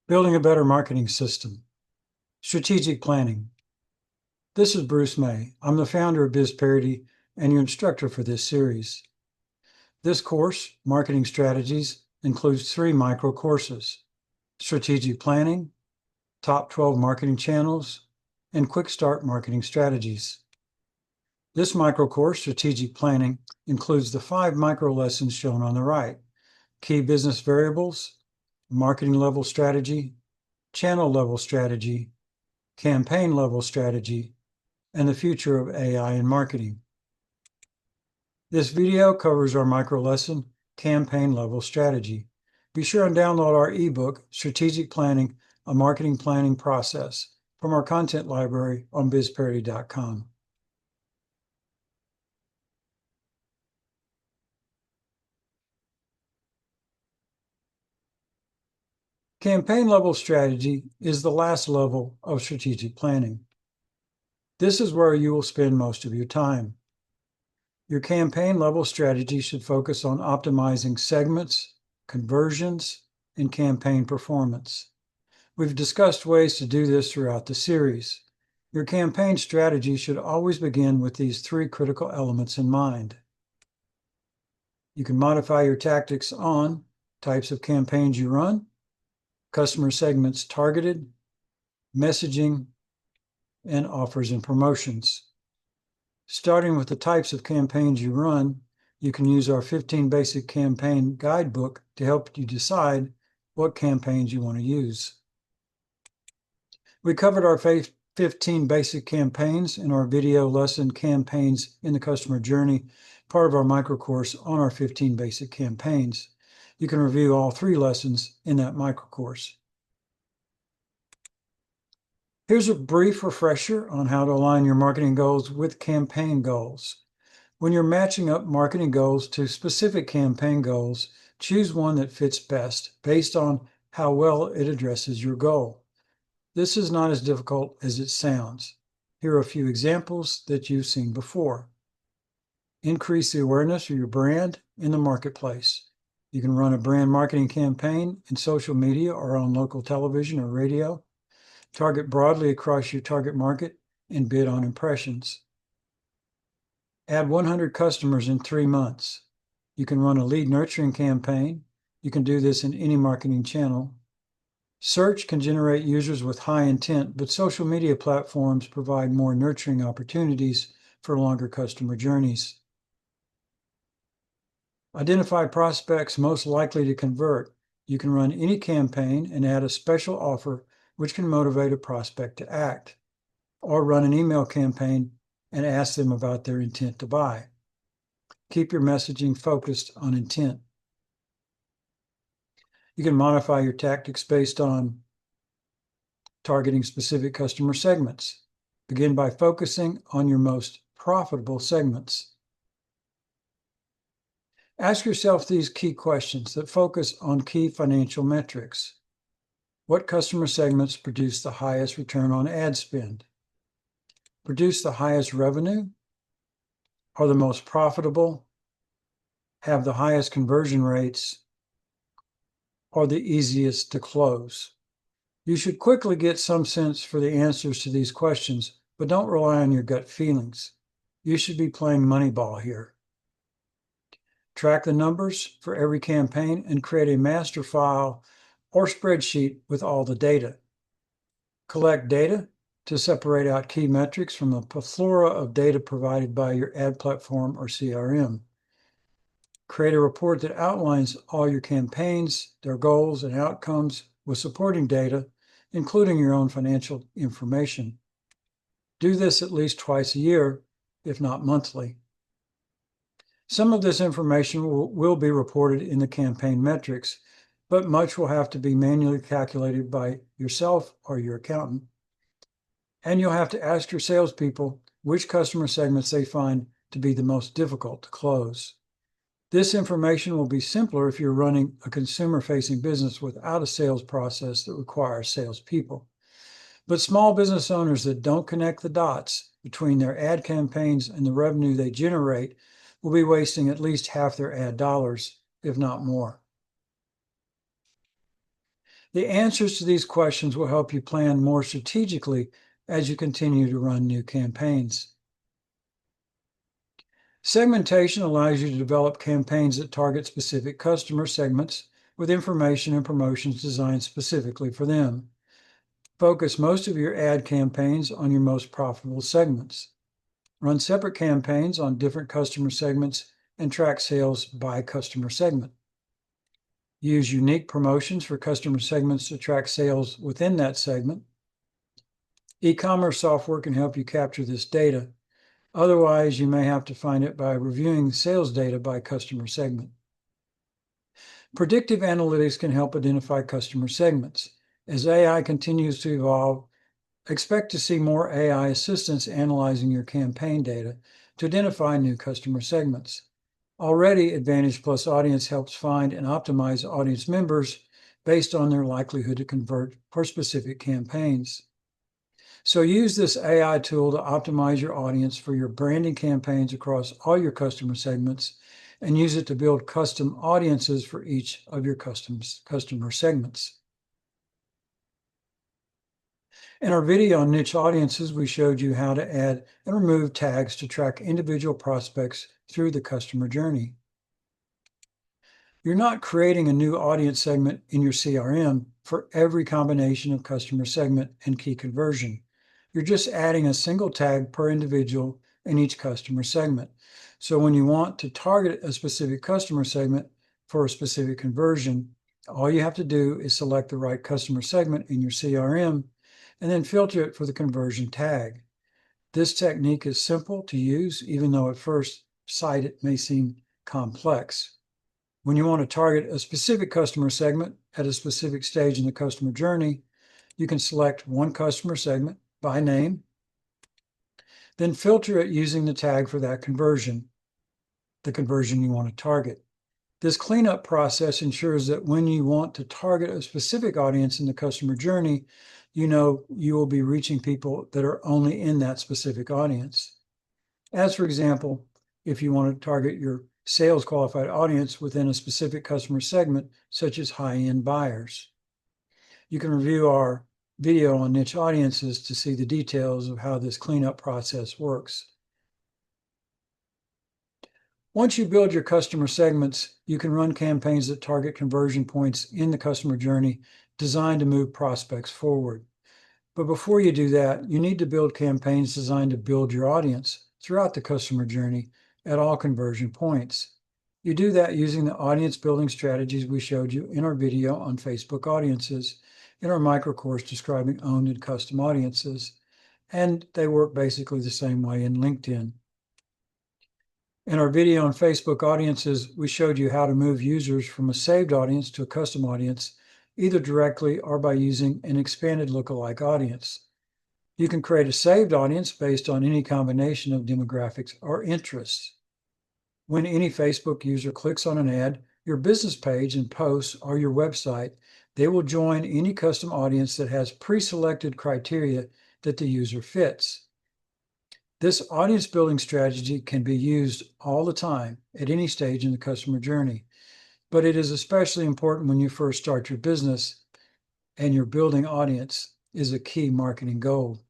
Building a better marketing system. Strategic planning. This is Bruce May. I'm the founder of Bizperity and your instructor for this series. This course, Marketing Strategies, includes 3 micro courses: Strategic Planning, Top 12 Marketing Channels, and Quick Start Marketing Strategies. This micro course, Strategic Planning, includes the 5 micro lessons shown on the right: key business variables, marketing level strategy, channel level strategy, campaign level strategy, and the future of AI in marketing. This video covers our micro lesson, Campaign Level Strategy. Be sure and download our ebook, Strategic Planning, a Marketing Planning Process, from our content library on bizperity.com. Campaign level strategy is the last level of strategic planning. This is where you will spend most of your time. Your campaign level strategy should focus on optimizing segments, conversions, and campaign performance. We've discussed ways to do this throughout the series. Your campaign strategy should always begin with these 3 critical elements in mind. You can modify your tactics on types of campaigns you run, customer segments targeted, messaging, and offers and promotions. Starting with the types of campaigns you run, you can use our 15 Basic Campaign Guidebook to help you decide what campaigns you want to use. We covered our 15 basic campaigns in our video lesson, Campaigns in the Customer Journey, part of our micro course on our 15 basic campaigns. You can review all 3 lessons in that micro course. Here's a brief refresher on how to align your marketing goals with campaign goals. When you're matching up marketing goals to specific campaign goals, choose one that fits best based on how well it addresses your goal. This is not as difficult as it sounds. Here are a few examples that you've seen before. Increase the awareness of your brand in the marketplace. You can run a brand marketing campaign in social media or on local television or radio. Target broadly across your target market and bid on impressions. Add 100 customers in 3 months. You can run a lead nurturing campaign. You can do this in any marketing channel. Search can generate users with high intent, but social media platforms provide more nurturing opportunities for longer customer journeys. Identify prospects most likely to convert. You can run any campaign and add a special offer which can motivate a prospect to act, or run an email campaign and ask them about their intent to buy. Keep your messaging focused on intent. You can modify your tactics based on targeting specific customer segments. Begin by focusing on your most profitable segments. Ask yourself these key questions that focus on key financial metrics. What customer segments produce the highest return on ad spend? Produce the highest revenue? Are the most profitable? Have the highest conversion rates? Are the easiest to close? You should quickly get some sense for the answers to these questions, but don't rely on your gut feelings. You should be playing Moneyball here. Track the numbers for every campaign and create a master file or spreadsheet with all the data. Collect data to separate out key metrics from the plethora of data provided by your ad platform or CRM. Create a report that outlines all your campaigns, their goals and outcomes with supporting data, including your own financial information. Do this at least twice a year, if not monthly. Some of this information will be reported in the campaign metrics, but much will have to be manually calculated by yourself or your accountant. And you'll have to ask your salespeople which customer segments they find to be the most difficult to close. This information will be simpler if you're running a consumer-facing business without a sales process that requires salespeople. But small business owners that don't connect the dots between their ad campaigns and the revenue they generate will be wasting at least half their ad dollars, if not more. The answers to these questions will help you plan more strategically as you continue to run new campaigns. Segmentation allows you to develop campaigns that target specific customer segments with information and promotions designed specifically for them. Focus most of your ad campaigns on your most profitable segments. Run separate campaigns on different customer segments and track sales by customer segment. Use unique promotions for customer segments to track sales within that segment. E-commerce software can help you capture this data. Otherwise, you may have to find it by reviewing sales data by customer segment. Predictive analytics can help identify customer segments. As AI continues to evolve, expect to see more AI assistants analyzing your campaign data to identify new customer segments. Already, Advantage Plus Audience helps find and optimize audience members based on their likelihood to convert for specific campaigns. So use this AI tool to optimize your audience for your branding campaigns across all your customer segments, and use it to build custom audiences for each of your customer segments. In our video on niche audiences, we showed you how to add and remove tags to track individual prospects through the customer journey. You're not creating a new audience segment in your CRM for every combination of customer segment and key conversion. You're just adding a single tag per individual in each customer segment. So when you want to target a specific customer segment for a specific conversion, all you have to do is select the right customer segment in your CRM and then filter it for the conversion tag. This technique is simple to use, even though at first sight it may seem complex. When you want to target a specific customer segment at a specific stage in the customer journey, you can select one customer segment by name, then filter it using the tag for that conversion, the conversion you want to target. This cleanup process ensures that when you want to target a specific audience in the customer journey, you know you will be reaching people that are only in that specific audience. As for example, if you want to target your sales qualified audience within a specific customer segment, such as high-end buyers. You can review our video on niche audiences to see the details of how this cleanup process works. Once you build your customer segments, you can run campaigns that target conversion points in the customer journey designed to move prospects forward. But before you do that, you need to build campaigns designed to build your audience throughout the customer journey at all conversion points. You do that using the audience building strategies we showed you in our video on Facebook audiences, in our micro course describing owned and custom audiences, and they work basically the same way in LinkedIn. In our video on Facebook audiences, we showed you how to move users from a saved audience to a custom audience, either directly or by using an expanded lookalike audience. You can create a saved audience based on any combination of demographics or interests. When any Facebook user clicks on an ad, your business page and posts or your website, they will join any custom audience that has pre-selected criteria that the user fits. This audience building strategy can be used all the time at any stage in the customer journey, but it is especially important when you first start your business and your building audience is a key marketing goal.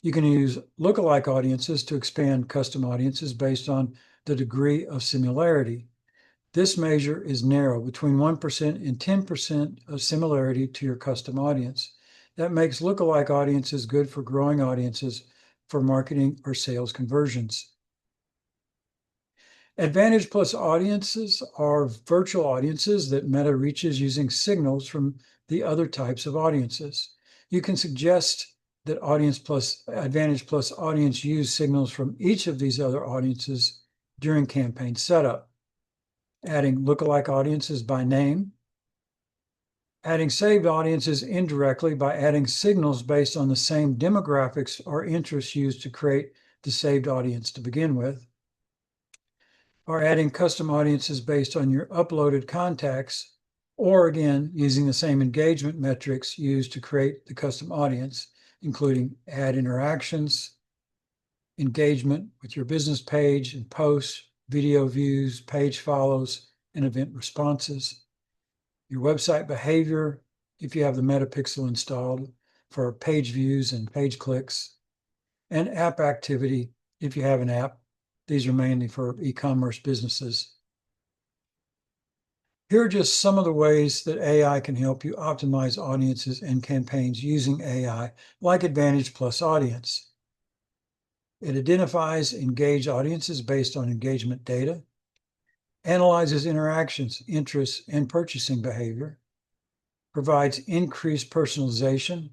You can use lookalike audiences to expand custom audiences based on the degree of similarity. This measure is narrow, between 1% and 10% of similarity to your custom audience. That makes lookalike audiences good for growing audiences for marketing or sales conversions. Advantage Plus audiences are virtual audiences that Meta reaches using signals from the other types of audiences. You can suggest that Advantage Plus audience use signals from each of these other audiences during campaign setup, adding lookalike audiences by name, adding saved audiences indirectly by adding signals based on the same demographics or interests used to create the saved audience to begin with, or adding custom audiences based on your uploaded contacts, or again, using the same engagement metrics used to create the custom audience, including ad interactions, engagement with your business page and posts, video views, page follows, and event responses, your website behavior, if you have the Metapixel installed for page views and page clicks, and app activity if you have an app. These are mainly for e-commerce businesses. Here are just some of the ways that AI can help you optimize audiences and campaigns using AI, like Advantage Plus Audience. It identifies engaged audiences based on engagement data, analyzes interactions, interests, and purchasing behavior, provides increased personalization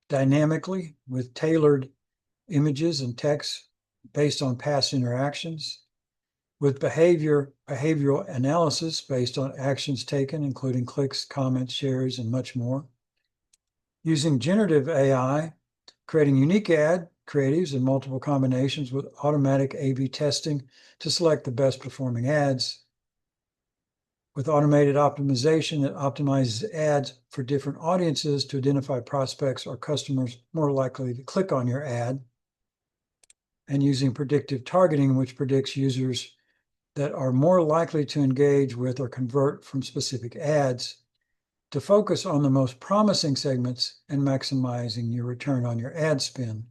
dynamically with tailored images and text based on past interactions, with behavioral analysis based on actions taken, including clicks, comments, shares, and much more. Using generative AI, creating unique ad creatives in multiple combinations with automatic A/B testing to select the best performing ads. With automated optimization that optimizes ads for different audiences to identify prospects or customers more likely to click on your ad. And using predictive targeting, which predicts users that are more likely to engage with or convert from specific ads to focus on the most promising segments and maximizing your return on your ad spend.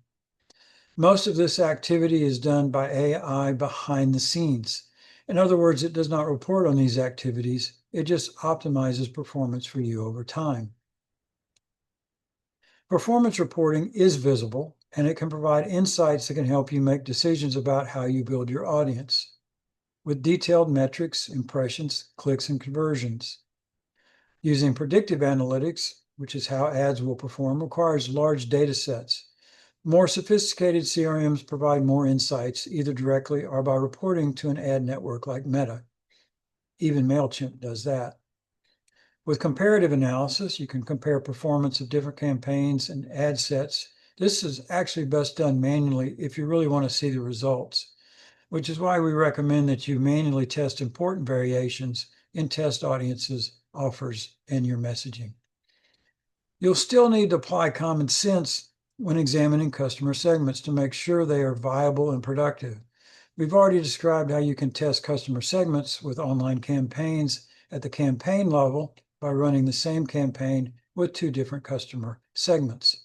Most of this activity is done by AI behind the scenes. In other words, it does not report on these activities. It just optimizes performance for you over time. Performance reporting is visible, and it can provide insights that can help you make decisions about how you build your audience, with detailed metrics, impressions, clicks, and conversions. Using predictive analytics, which is how ads will perform, requires large data sets. More sophisticated CRMs provide more insights, either directly or by reporting to an ad network like Meta. Even MailChimp does that. With comparative analysis, you can compare performance of different campaigns and ad sets. This is actually best done manually if you really want to see the results, which is why we recommend that you manually test important variations in test audiences, offers, and your messaging. You'll still need to apply common sense when examining customer segments to make sure they are viable and productive. We've already described how you can test customer segments with online campaigns at the campaign level by running the same campaign with two different customer segments.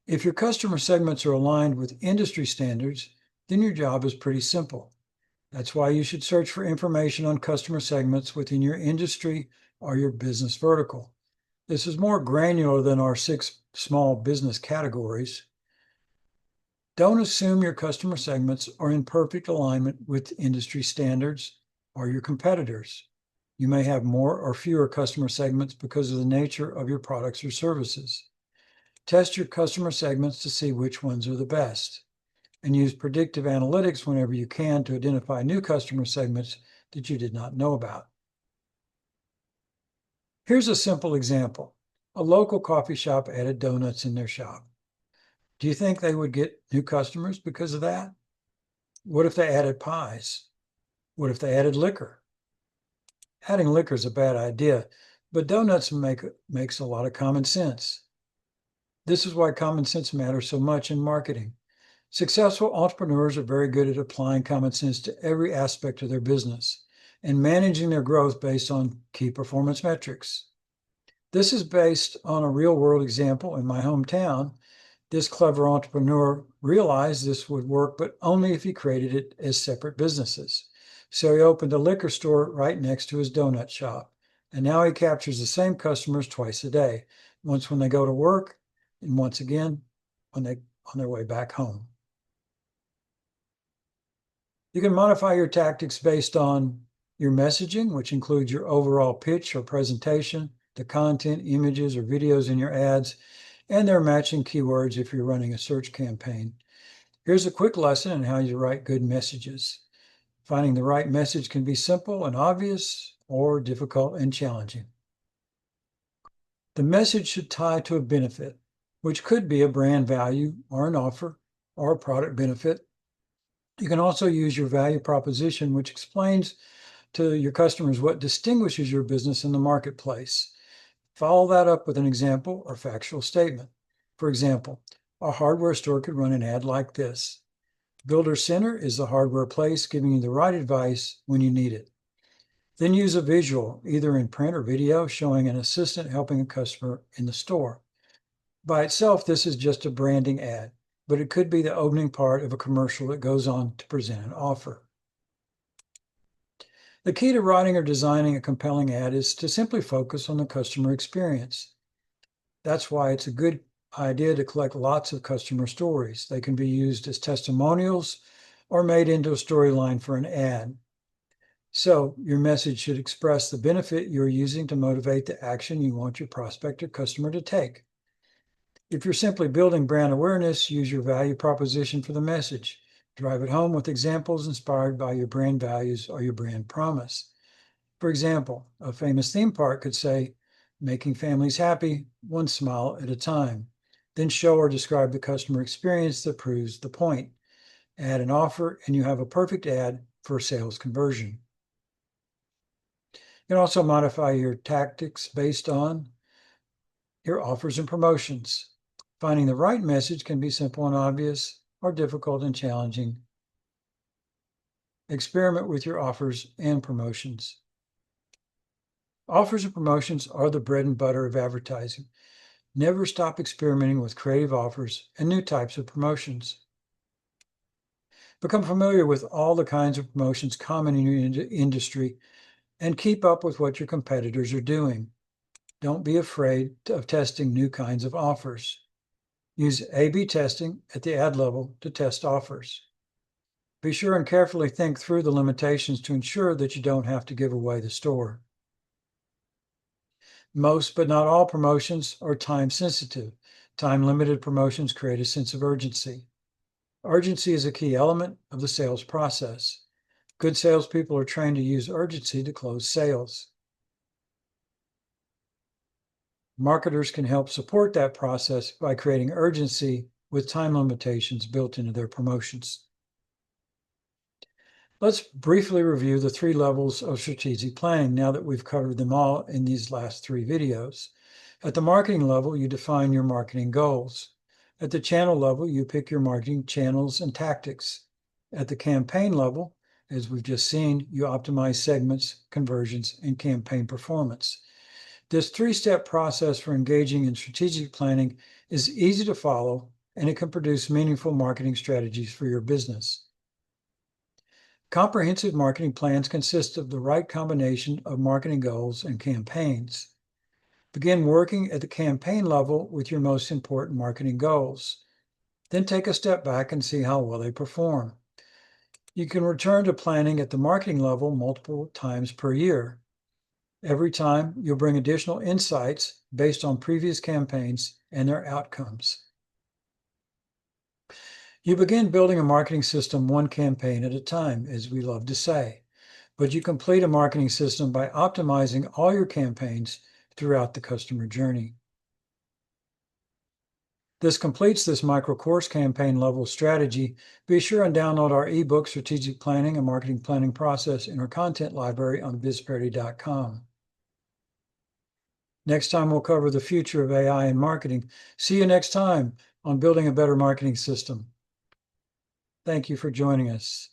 If your customer segments are aligned with industry standards, then your job is pretty simple. That's why you should search for information on customer segments within your industry or your business vertical. This is more granular than our 6 small business categories. Don't assume your customer segments are in perfect alignment with industry standards or your competitors. You may have more or fewer customer segments because of the nature of your products or services. Test your customer segments to see which ones are the best, and use predictive analytics whenever you can to identify new customer segments that you did not know about. Here's a simple example. A local coffee shop added donuts in their shop. Do you think they would get new customers because of that? What if they added pies? What if they added liquor? Adding liquor is a bad idea, but donuts makes a lot of common sense. This is why common sense matters so much in marketing. Successful entrepreneurs are very good at applying common sense to every aspect of their business and managing their growth based on key performance metrics. This is based on a real-world example in my hometown. This clever entrepreneur realized this would work, but only if he created it as separate businesses. So he opened a liquor store right next to his donut shop. And now he captures the same customers twice a day, once when they go to work and once again on their way back home. You can modify your tactics based on your messaging, which includes your overall pitch or presentation, the content, images, or videos in your ads, and their matching keywords if you're running a search campaign. Here's a quick lesson on how you write good messages. Finding the right message can be simple and obvious, or difficult and challenging. The message should tie to a benefit, which could be a brand value or an offer or a product benefit. You can also use your value proposition, which explains to your customers what distinguishes your business in the marketplace. Follow that up with an example or factual statement. For example, a hardware store could run an ad like this: Builder Center is the hardware place giving you the right advice when you need it. Then use a visual, either in print or video, showing an assistant helping a customer in the store. By itself, this is just a branding ad, but it could be the opening part of a commercial that goes on to present an offer. The key to writing or designing a compelling ad is to simply focus on the customer experience. That's why it's a good idea to collect lots of customer stories. They can be used as testimonials or made into a storyline for an ad. So your message should express the benefit you're using to motivate the action you want your prospect or customer to take. If you're simply building brand awareness, use your value proposition for the message. Drive it home with examples inspired by your brand values or your brand promise. For example, a famous theme park could say, making families happy, one smile at a time. Then show or describe the customer experience that proves the point. Add an offer, and you have a perfect ad for sales conversion. You can also modify your tactics based on your offers and promotions. Finding the right message can be simple and obvious, or difficult and challenging. Experiment with your offers and promotions. Offers and promotions are the bread and butter of advertising. Never stop experimenting with creative offers and new types of promotions. Become familiar with all the kinds of promotions common in your industry and keep up with what your competitors are doing. Don't be afraid of testing new kinds of offers. Use A/B testing at the ad level to test offers. Be sure and carefully think through the limitations to ensure that you don't have to give away the store. Most, but not all, promotions are time sensitive. Time-limited promotions create a sense of urgency. Urgency is a key element of the sales process. Good salespeople are trained to use urgency to close sales. Marketers can help support that process by creating urgency with time limitations built into their promotions. Let's briefly review the 3 levels of strategic planning now that we've covered them all in these last 3 videos. At the marketing level, you define your marketing goals. At the channel level, you pick your marketing channels and tactics. At the campaign level, as we've just seen, you optimize segments, conversions, and campaign performance. This 3-step process for engaging in strategic planning is easy to follow, and it can produce meaningful marketing strategies for your business. Comprehensive marketing plans consist of the right combination of marketing goals and campaigns. Begin working at the campaign level with your most important marketing goals. Then take a step back and see how well they perform. You can return to planning at the marketing level multiple times per year. Every time, you'll bring additional insights based on previous campaigns and their outcomes. You begin building a marketing system one campaign at a time, as we love to say, but you complete a marketing system by optimizing all your campaigns throughout the customer journey. This completes this micro course campaign level strategy. Be sure and download our ebook, Strategic Planning and Marketing Planning Process, in our content library on bizperity.com. Next time, we'll cover the future of AI in marketing. See you next time on Building a Better Marketing System. Thank you for joining us.